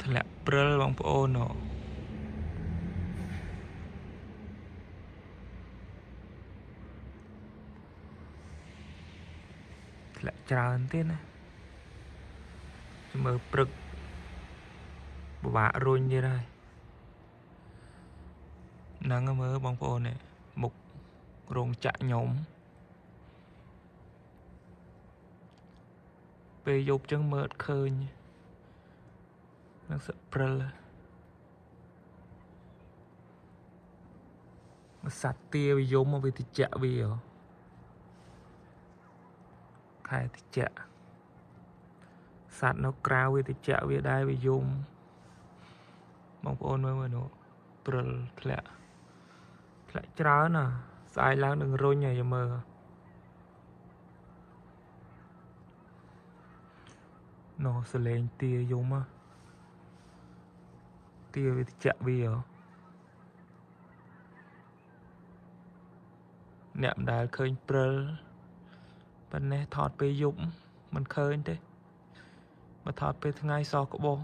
ធ្លាក់ព្រិលបងប្អូនធ្លាក់ច្រើនទៀតណាមើលព្រឹកពិបាករុញទៀតហើយហ្នឹងមើលបងប្អូននេះមុខរោងចក្រខ្ញុំពេលយប់ចឹងមើលអត់ឃើញនឹងសឹកព្រិលសត្វទាវាយំមកវាតិចវាខែតិចសត្វនៅក្រៅវាតិចវាដែរវាយំបងប្អូនមើលមើលនោះព្រិលធ្លាក់ច្រើនណាស្អែកឡើងនឹងរុញហើយមើលនោះសលេងទាយំទាវាតិចវាអ្នកមិនដែលឃើញព្រិលប៉ុន្តែថតពេលយប់មិនឃើញទេបើថតពេលថ្ងៃសោះក្បោះ